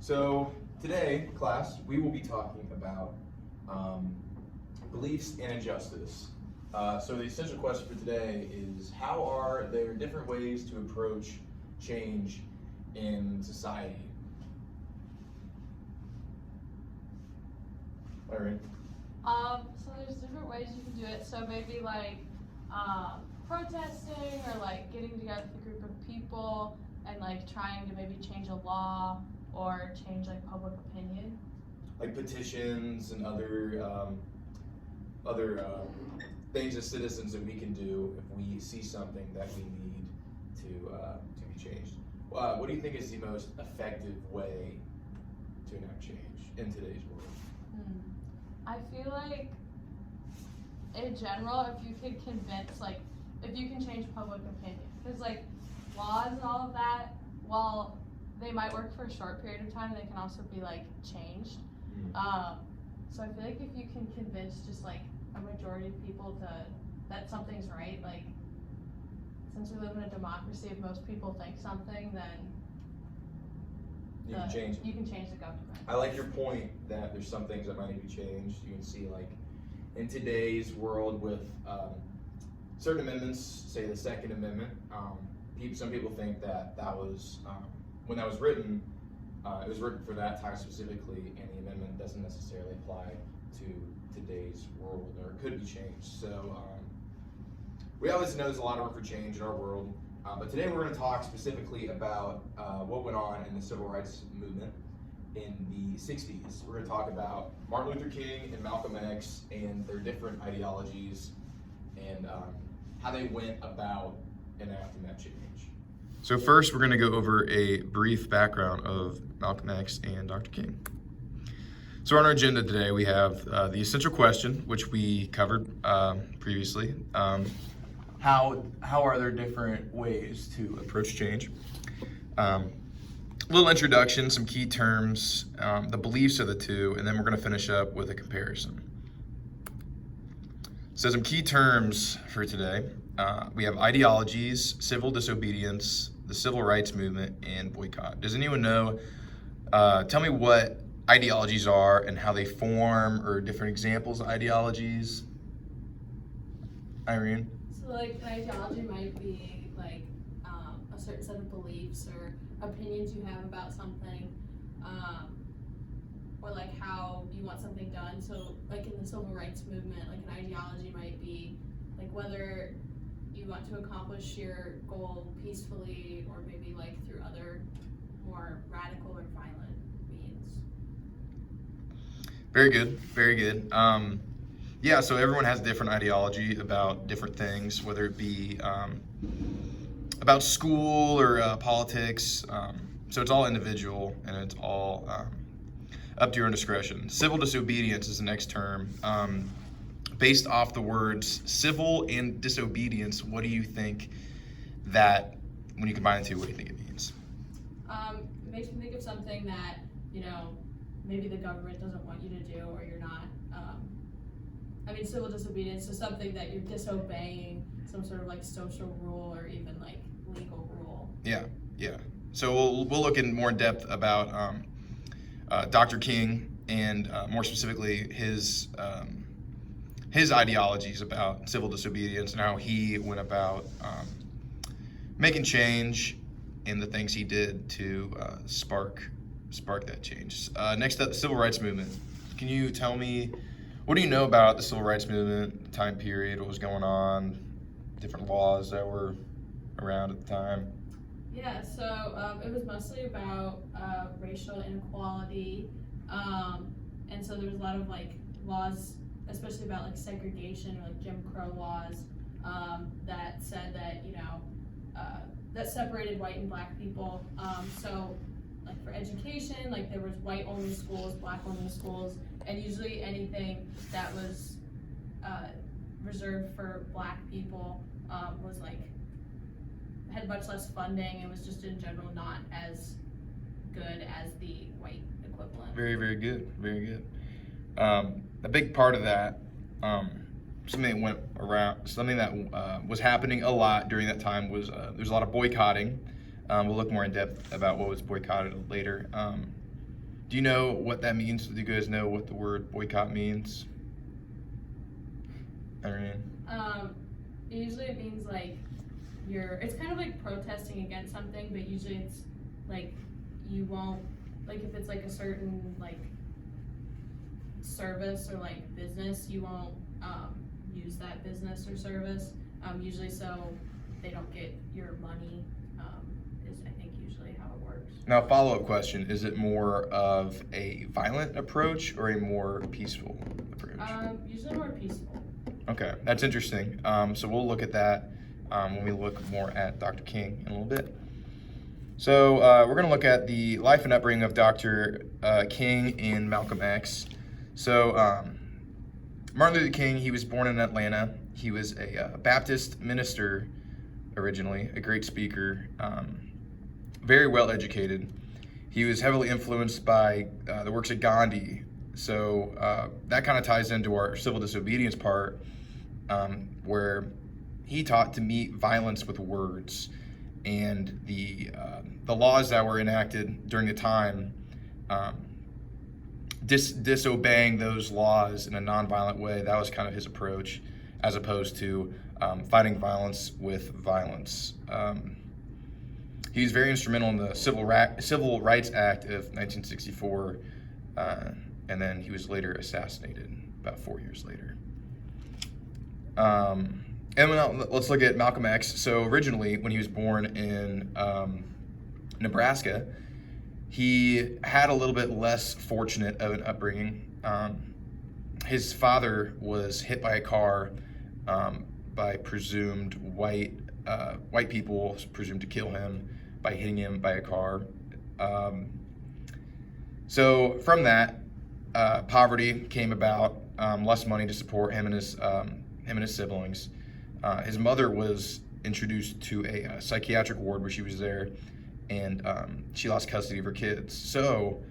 So today, class, we will be talking about beliefs and injustice. So the essential question for today is, how are there different ways to approach change in society? Irene? So there's different ways you can do it. So maybe like protesting or like getting together with a group of people and like trying to maybe change a law or change like public opinion. Like petitions and other things as citizens that we can do if we see something that we need to be changed. What do you think is the most effective way to enact change in today's world? I feel like in general, if you could convince, like, if you can change public opinion, because like laws and all of that, while they might work for a short period of time, they can also be like changed. So I feel like if you can convince just like a majority of people that something's right, like since we live in a democracy, if most people think something, then You can change. You can change the government. I like your point that there's some things that might need to be changed. You can see like in today's world with certain amendments, say the Second Amendment, some people think that was, when that was written, it was written for that time specifically, and the amendment doesn't necessarily apply to today's world, or it could be changed. So we obviously know there's a lot of room for change in our world, but today we're going to talk specifically about what went on in the civil rights movement in the 60s. We're going to talk about Martin Luther King and Malcolm X and their different ideologies and how they went about enacting that change. So first, we're going to go over a brief background of Malcolm X and Dr. King. So on our agenda today, we have the essential question, which we covered previously. How are there different ways to approach change? A little introduction, some key terms, the beliefs of the two, and then we're going to finish up with a comparison. So some key terms for today. We have ideologies, civil disobedience, the civil rights movement, and boycott. Does anyone know, tell me what ideologies are and how they form, or different examples of ideologies? Irene? So like an ideology might be like a certain set of beliefs or opinions you have about something, or like how you want something done. So like in the civil rights movement, like an ideology might be like whether you want to accomplish your goal peacefully or maybe like through other more radical or violent means. Very good, very good. Yeah, so everyone has a different ideology about different things, whether it be about school or politics. So it's all individual and it's all up to your own discretion. Civil disobedience is the next term. Based off the words civil and disobedience, what do you think that, when you combine the two, what do you think it means? It makes me think of something that, maybe the government doesn't want you to do or you're not. Civil disobedience is something that you're disobeying some sort of like social rule or even like legal rule. Yeah. So we'll look in more depth about Dr. King and more specifically his ideologies about civil disobedience and how he went about making change and the things he did to spark that change. Next up, the civil rights movement. Can you tell me, what do you know about the civil rights movement, the time period, what was going on, different laws that were around at the time? Yeah, so it was mostly about racial inequality, and so there was a lot of like laws, especially about like segregation or like Jim Crow laws, that said that that separated white and black people. So like for education, like there was white only schools, black only schools, and usually anything that was reserved for black people was like had much less funding and was just in general not as good as the white equivalent. Very, very good. Very good. A big part of that, something that was happening a lot during that time was there's a lot of boycotting. We'll look more in depth about what was boycotted later. Do you know what that means? Do you guys know what the word boycott means? Irene? Usually it means like it's kind of like protesting against something, but usually it's like you won't, like if it's like a certain like service or like business, you won't use that business or service, usually so they don't get your money, is I think usually how it works. Now, follow-up question, is it more of a violent approach or a more peaceful approach? Usually more peaceful. Okay, that's interesting. So we'll look at that when we look more at Dr. King in a little bit. So we're going to look at the life and upbringing of Dr. King and Malcolm X. So Martin Luther King, he was born in Atlanta. He was a Baptist minister originally, a great speaker, very well educated. He was heavily influenced by the works of Gandhi. So that kind of ties into our civil disobedience part, where he taught to meet violence with words, and the laws that were enacted during the time, disobeying those laws in a nonviolent way. That was kind of his approach, as opposed to fighting violence with violence. He was very instrumental in the Civil Rights Act of 1964, and then he was later assassinated about 4 years later. And let's look at Malcolm X. So originally, when he was born in Nebraska, he had a little bit less fortunate of an upbringing. His father was hit by a car by presumed white people, presumed to kill him by hitting him by a car. So from that, poverty came about, less money to support him and his siblings. His mother was introduced to a psychiatric ward where she was there, and she lost custody of her kids. So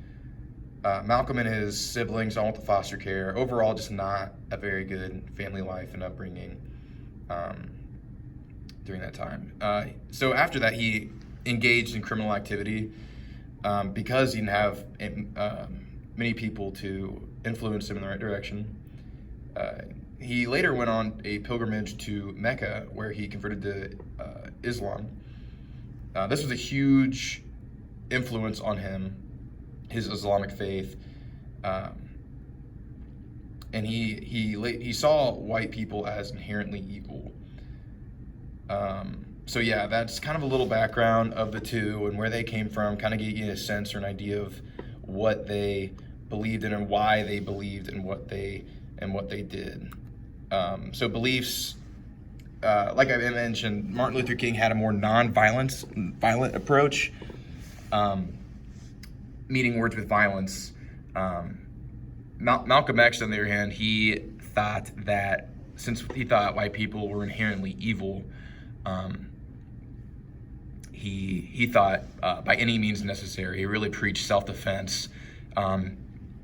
Malcolm and his siblings all went to foster care. Overall, just not a very good family life and upbringing during that time. So after that, he engaged in criminal activity because he didn't have many people to influence him in the right direction. He later went on a pilgrimage to Mecca, where he converted to Islam. This was a huge influence on him, his Islamic faith, and he saw white people as inherently evil. So yeah, that's kind of a little background of the two and where they came from, kind of get you a sense or an idea of what they believed in and why they believed in what they did. So beliefs, like I mentioned, Martin Luther King had a more violent approach, meeting words with violence. Malcolm X, on the other hand, he thought that since he thought white people were inherently evil, he thought by any means necessary. He really preached self-defense,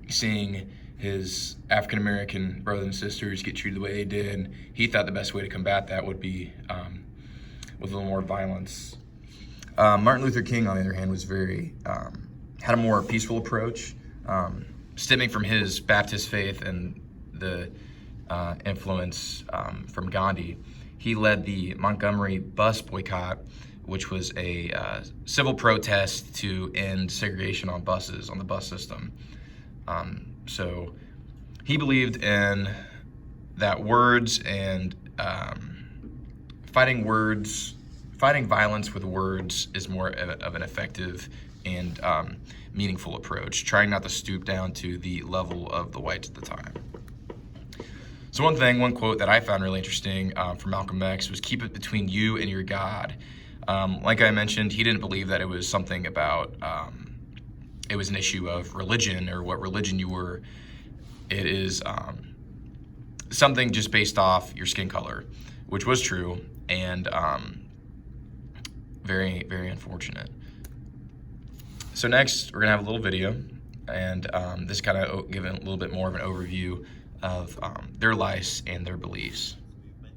seeing his African-American brothers and sisters get treated the way they did. He thought the best way to combat that would be with a little more violence. Martin Luther King, on the other hand, was had a more peaceful approach, stemming from his Baptist faith and the influence from Gandhi. He led the Montgomery bus boycott, which was a civil protest to end segregation on buses, on the bus system. So he believed in that words and fighting violence with words is more of an effective and meaningful approach, trying not to stoop down to the level of the whites at the time. So one quote that I found really interesting from Malcolm X was, "Keep it between you and your God." Like I mentioned, he didn't believe that it was something about, it was an issue of religion or what religion you were. It is something just based off your skin color, which was true and very, very unfortunate. So next, we're gonna have a little video, and this kind of give a little bit more of an overview of their lives and their beliefs.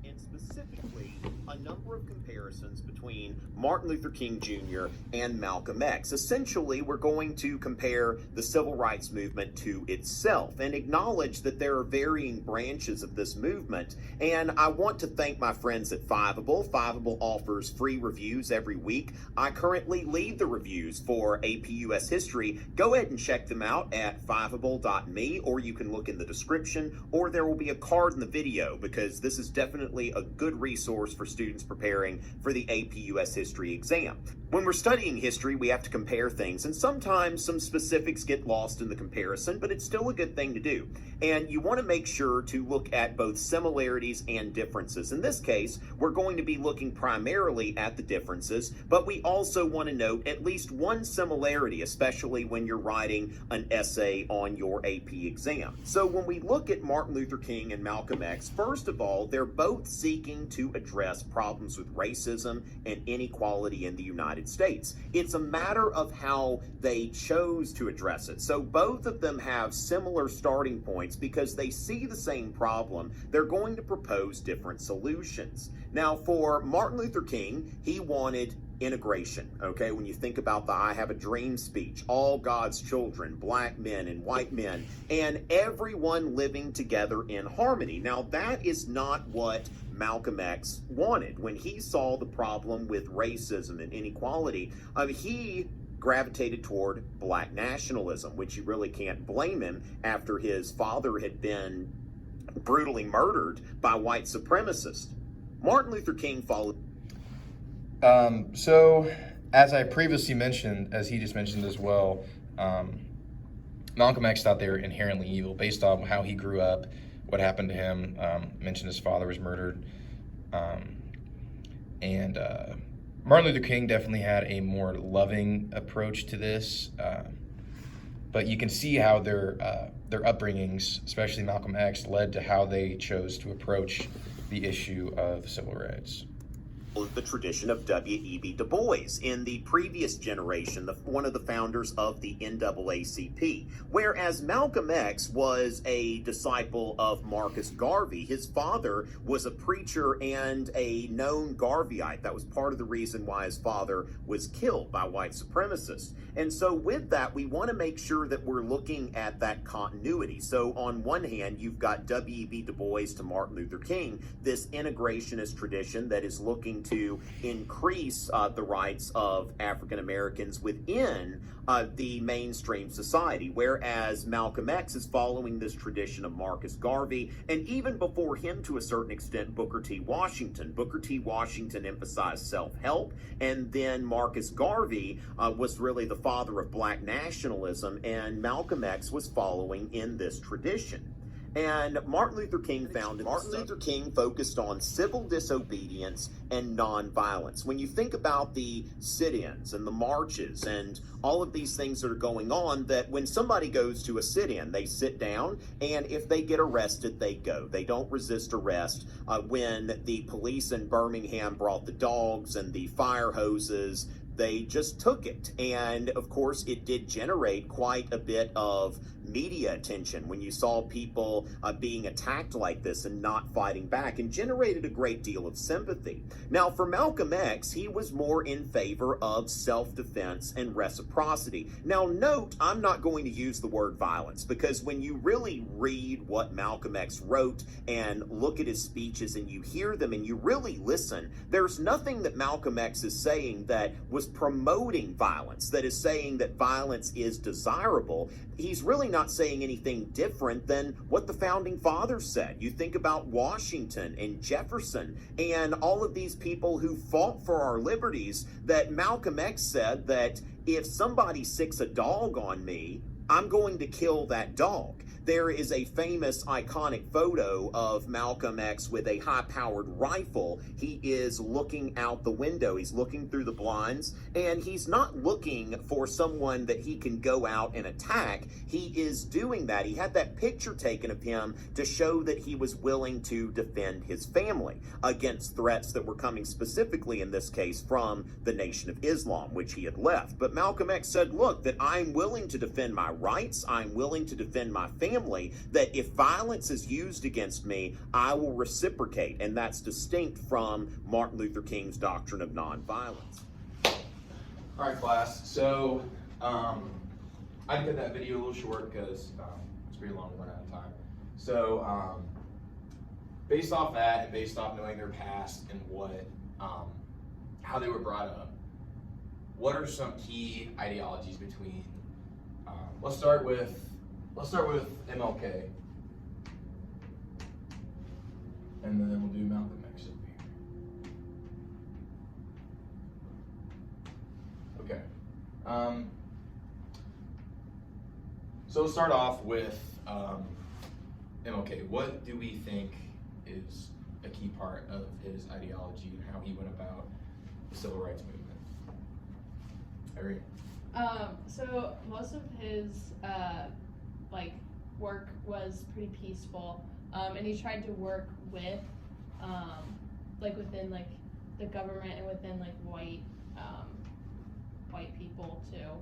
And specifically, a number of comparisons between between Martin Luther King Jr. and Malcolm X. Essentially, we're going to compare the civil rights movement to itself and acknowledge that there are varying branches of this movement. And I want to thank my friends at Fiveable. Fiveable offers free reviews every week. I currently lead the reviews for AP US History. Go ahead and check them out at fiveable.me, or you can look in the description, or there will be a card in the video, because this is definitely a good resource for students preparing for the AP US History exam. When we're studying history, we have to compare things, and sometimes some specifics get lost in the comparison, but it's still a good thing to do. And you want to make sure to look at both similarities and differences. In this case, we're going to be looking primarily at the differences, but we also want to note at least one similarity, especially when you're writing an essay on your AP exam. So when we look at Martin Luther King and Malcolm X, first of all, they're both seeking to address problems with racism and inequality in the United States. It's a matter of how they chose to address it. So both of them have similar starting points because they see the same problem. They're going to propose different solutions. Now, for Martin Luther King, he wanted integration, okay? When you think about the I Have a Dream speech, all God's children, black men and white men, and everyone living together in harmony. Now, that is not what Malcolm X wanted. When he saw the problem with racism and inequality, he gravitated toward black nationalism, which you really can't blame him after his father had been brutally murdered by white supremacists. Martin Luther King followed. So, as I previously mentioned, as he just mentioned as well, Malcolm X thought they were inherently evil based on how he grew up, what happened to him. Mentioned his father was murdered. And Martin Luther King definitely had a more loving approach to this. But you can see how their upbringings, especially Malcolm X, led to how they chose to approach the issue of civil rights. The tradition of W.E.B. Du Bois, in the previous generation, one of the founders of the NAACP. Whereas Malcolm X was a disciple of Marcus Garvey. His father was a preacher and a known Garveyite. That was part of the reason why his father was killed by white supremacists. And so with that, we want to make sure that we're looking at that continuity. So on one hand, you've got W.E.B. Du Bois to Martin Luther King, this integrationist tradition that is looking to increase the rights of African Americans within the mainstream society, whereas Malcolm X is following this tradition of Marcus Garvey, and even before him to a certain extent, Booker T. Washington. Booker T. Washington emphasized self-help, and then Marcus Garvey was really the father of black nationalism, and Malcolm X was following in this tradition. And Martin Luther King focused on civil disobedience and nonviolence. When you think about the sit-ins and the marches and all of these things that are going on, that when somebody goes to a sit-in, they sit down, and if they get arrested, they go. They don't resist arrest. When the police in Birmingham brought the dogs and the fire hoses, they just took it. And of course, it did generate quite a bit of media attention when you saw people being attacked like this and not fighting back, and generated a great deal of sympathy. Now, for Malcolm X, he was more in favor of self-defense and reciprocity. Now, note, I'm not going to use the word violence, because when you really read what Malcolm X wrote and look at his speeches and you hear them and you really listen, there's nothing that Malcolm X is saying that was promoting violence, that is saying that violence is desirable. He's really not saying anything different than what the founding fathers said. You think about Washington and Jefferson and all of these people who fought for our liberties, that Malcolm X said that if somebody sicks a dog on me, I'm going to kill that dog. There is a famous iconic photo of Malcolm X with a high-powered rifle. He is looking out the window. He's looking through the blinds, and he's not looking for someone that he can go out and attack. He is doing that. He had that picture taken of him to show that he was willing to defend his family against threats that were coming specifically, in this case, from the Nation of Islam, which he had left. But Malcolm X said, look, that I'm willing to defend my rights, I'm willing to defend my family, that if violence is used against me, I will reciprocate. And that's distinct from Martin Luther King's doctrine of nonviolence. All right, class. So I cut that video a little short because it's pretty long, run out of time. So based off that and based off knowing their past and what how they were brought up, what are some key ideologies between? Let's start with MLK, and then we'll do Malcolm X over here. Okay. So let's start off with MLK. What do we think is a key part of his ideology and how he went about the civil rights movement? Irene? So most of his like work was pretty peaceful, and he tried to work with like within like the government and within like white people to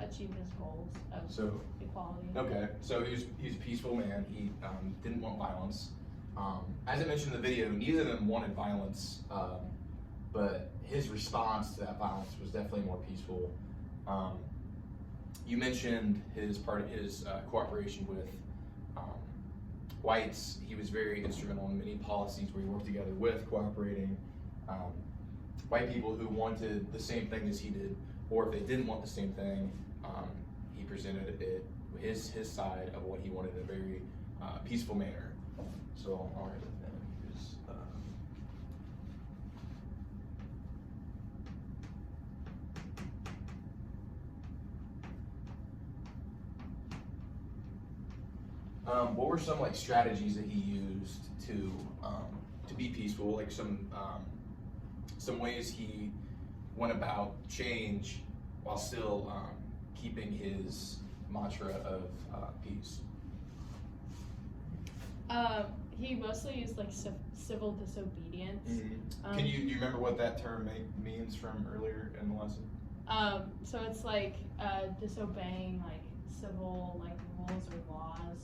achieve his goals of equality. Okay, so he's a peaceful man. He didn't want violence. As I mentioned in the video, neither of them wanted violence, but his response to that violence was definitely more peaceful. You mentioned his cooperation with whites. He was very instrumental in many policies where he worked together with cooperating white people who wanted the same thing as he did, or if they didn't want the same thing, he presented it his side of what he wanted in a very peaceful manner. So I'll write it down. What were some like strategies that he used to be peaceful? Like some ways he went about change while still keeping his mantra of peace. He mostly used like civil disobedience. Mm-hmm. Do you remember what that term means from earlier in the lesson? So it's like disobeying like civil like rules or laws.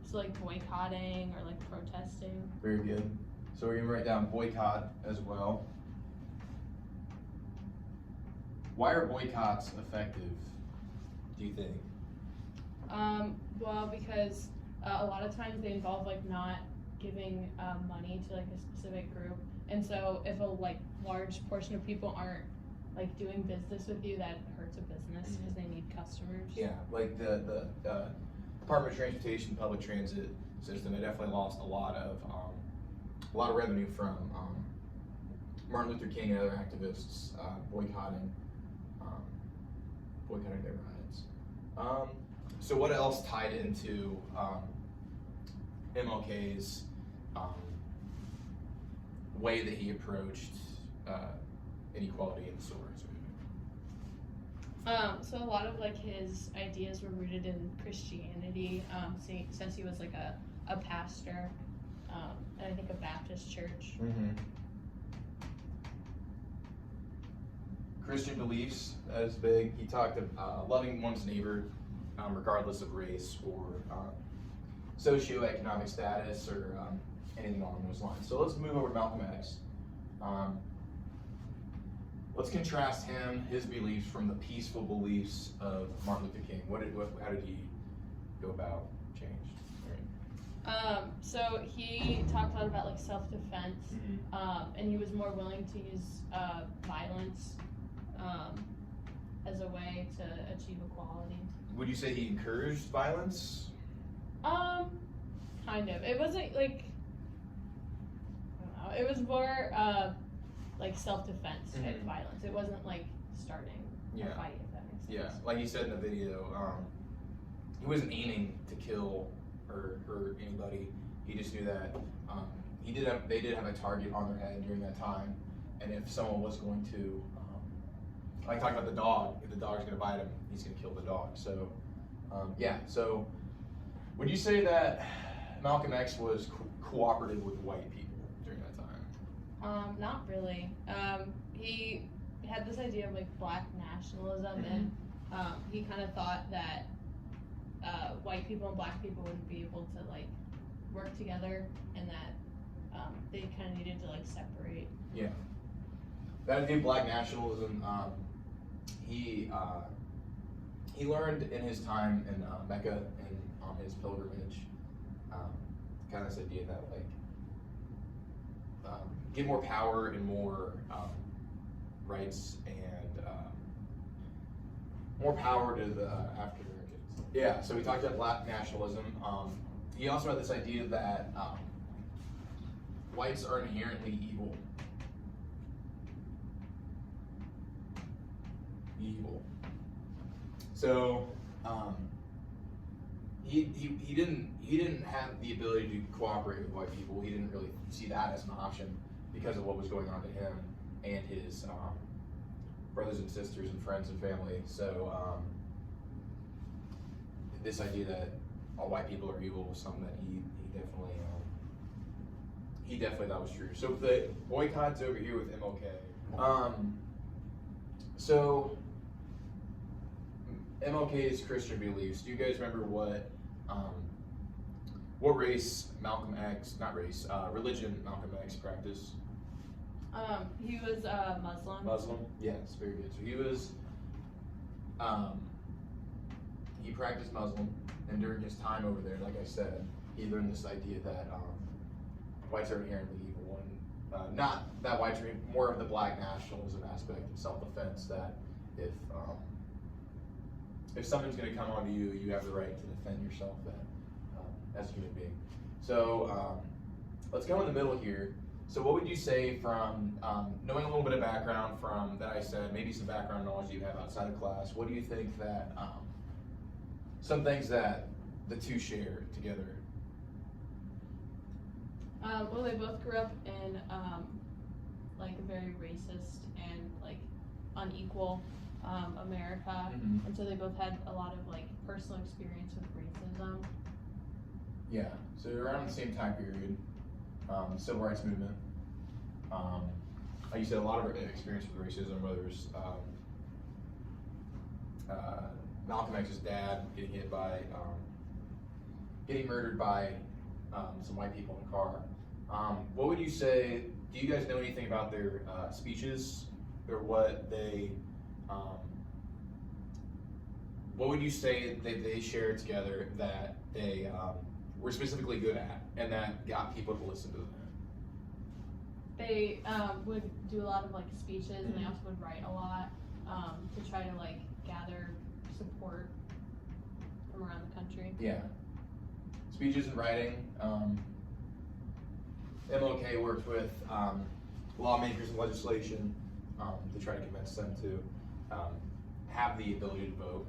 So like boycotting or like protesting. Very good. So we're gonna write down boycott as well. Why are boycotts effective, do you think? Well, because a lot of times they involve like not giving money to like a specific group, and so if a like large portion of people aren't like doing business with you, that hurts a business because they need customers. Yeah, like the Department of Transportation public transit system, they definitely lost a lot of revenue from Martin Luther King and other activists boycotting their rides. So what else tied into MLK's way that he approached inequality in the civil rights movement? So a lot of like his ideas were rooted in Christianity, since he was like a pastor, and I think a Baptist church. Mm-hmm. Christian beliefs, that is big. He talked about loving one's neighbor, regardless of race or socioeconomic status or anything along those lines. So let's move over to Malcolm X. Let's contrast his beliefs from the peaceful beliefs of Martin Luther King. How did he go about change? So he talked a lot about like self-defense, and he was more willing to use violence as a way to achieve equality. Would you say he encouraged violence? Kind of. It wasn't like, I don't know, it was more like self-defense type violence. It wasn't like starting a fight, if that makes sense. Yeah, like you said in the video, he wasn't aiming to kill or hurt anybody. He just knew that they did have a target on their head during that time, and if someone was going to, like talking about the dog, if the dog's going to bite him, he's going to kill the dog. So, So, would you say that Malcolm X was cooperative with white people during that time? Not really. He had this idea of like black nationalism, and he kind of thought that white people and black people would be able to like work together, and that they kind of needed to like separate. Yeah. That idea of black nationalism, he learned in his time in Mecca and on his pilgrimage, kind of this idea that like give more power and more rights and more power to the African Americans. Yeah, so we talked about black nationalism. He also had this idea that whites are inherently evil. So he didn't have the ability to cooperate with white people. He didn't really see that as an option because of what was going on to him and his brothers and sisters and friends and family. So this idea that all white people are evil was something that he definitely thought was true. So the boycotts over here with MLK. So MLK's Christian beliefs. Do you guys remember what race Malcolm X, not race, religion Malcolm X practiced? He was Muslim. Muslim? Yes, very good. So he was, he practiced Muslim, and during his time over there, like I said, he learned this idea that whites are inherently evil, and not that whites are more of the black nationalism aspect of self-defense, that if someone's going to come onto you, you have the right to defend yourself as a human being. So let's go in the middle here. So what would you say from knowing a little bit of background from that I said, maybe some background knowledge you have outside of class, what do you think that some things that the two share together? Well, they both grew up in like a very racist and like unequal America, and so they both had a lot of like personal experience with racism. Yeah, so around the same time period, civil rights movement. Like you said, a lot of experience with racism, whether it's Malcolm X's dad getting murdered by some white people in a car. What would you say? Do you guys know anything about their speeches, or what they? What would you say that they shared together that they were specifically good at, and that got people to listen to them? They would do a lot of like speeches, and they also would write a lot to try to like gather support from around the country. Yeah, speeches and writing. MLK worked with lawmakers and legislation to try to convince them to have the ability to vote.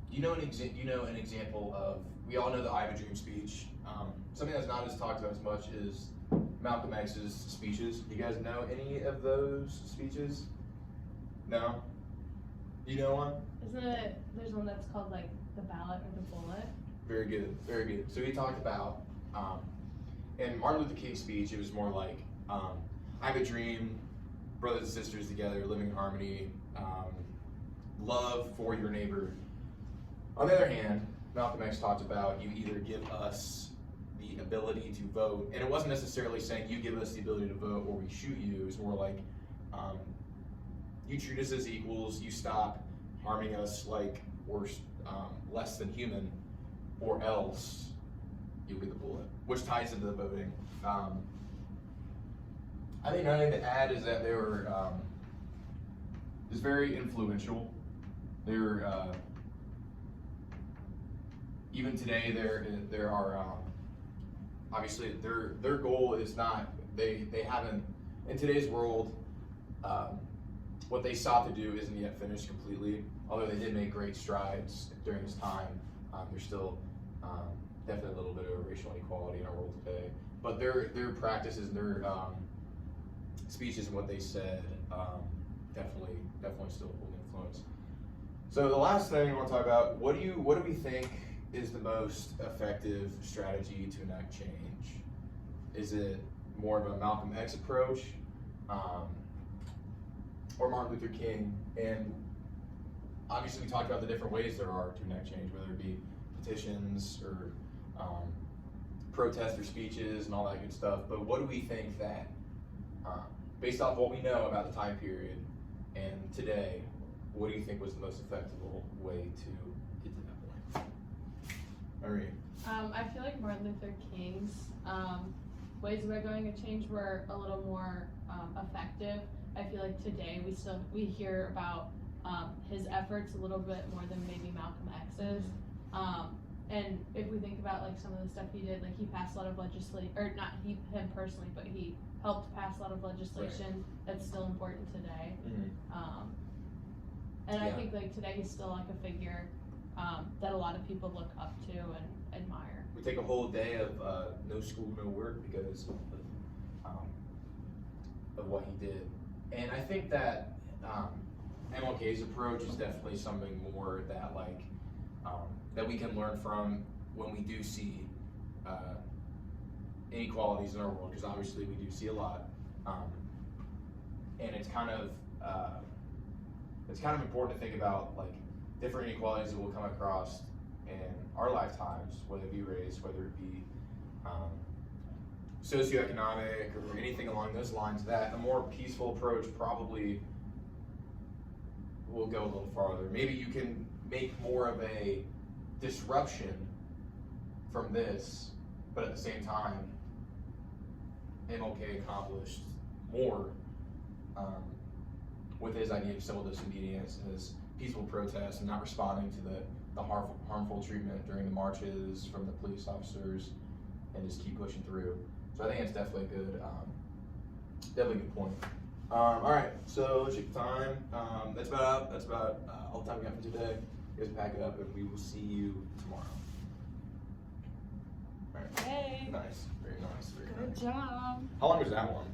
You know an example of, we all know the I Have a Dream speech. Something that's not as talked about as much is Malcolm X's speeches. Do you guys know any of those speeches? No? You know one? Isn't it, there's one that's called like the ballot or the bullet? Very good, very good. So he talked about, in Martin Luther King's speech, it was more like, I have a dream, brothers and sisters together, living in harmony, love for your neighbor. On the other hand, Malcolm X talked about, you either give us the ability to vote, and it wasn't necessarily saying you give us the ability to vote or we shoot you. It was more like, you treat us as equals, you stop harming us like we're less than human, or else you'll get the bullet, which ties into the voting. I think another thing to add is that they were just very influential. They're even today there are obviously their goal is not, they haven't, in today's world, what they sought to do isn't yet finished completely, although they did make great strides during this time. There's still definitely a little bit of racial inequality in our world today, but their practices, their speeches and what they said definitely still hold influence. So the last thing I want to talk about, what do we think is the most effective strategy to enact change? Is it more of a Malcolm X approach, or Martin Luther King? And obviously we talked about the different ways there are to enact change, whether it be petitions or protest or speeches and all that good stuff. But what do we think that, based off what we know about the time period and today, what do you think was the most effective way to get to that point? Marie. I feel like Martin Luther King's ways of going a change were a little more effective. I feel like today we hear about his efforts a little bit more than maybe Malcolm X's. And if we think about like some of the stuff he did, like he passed a lot of legislation, or not him personally, but he helped pass a lot of legislation that's still important today. And I think like today he's still like a figure that a lot of people look up to and admire. We take a whole day of no school, no work because of what he did. And I think that MLK's approach is definitely something more that like that we can learn from when we do see inequalities in our world, because obviously we do see a lot. And it's kind of important to think about like different inequalities that we'll come across in our lifetimes, whether it be race, whether it be socioeconomic or anything along those lines, that a more peaceful approach probably will go a little farther. Maybe you can make more of a disruption from this, but at the same time, MLK accomplished more with his idea of civil disobedience and his peaceful protest and not responding to the harmful treatment during the marches from the police officers, and just keep pushing through. So I think it's definitely a good, definitely a good point. All right, so let's check the time. That's about all the time we got for today. You guys pack it up, and we will see you tomorrow. All right. Hey. Nice, very nice, very nice. Good job. How long was that one?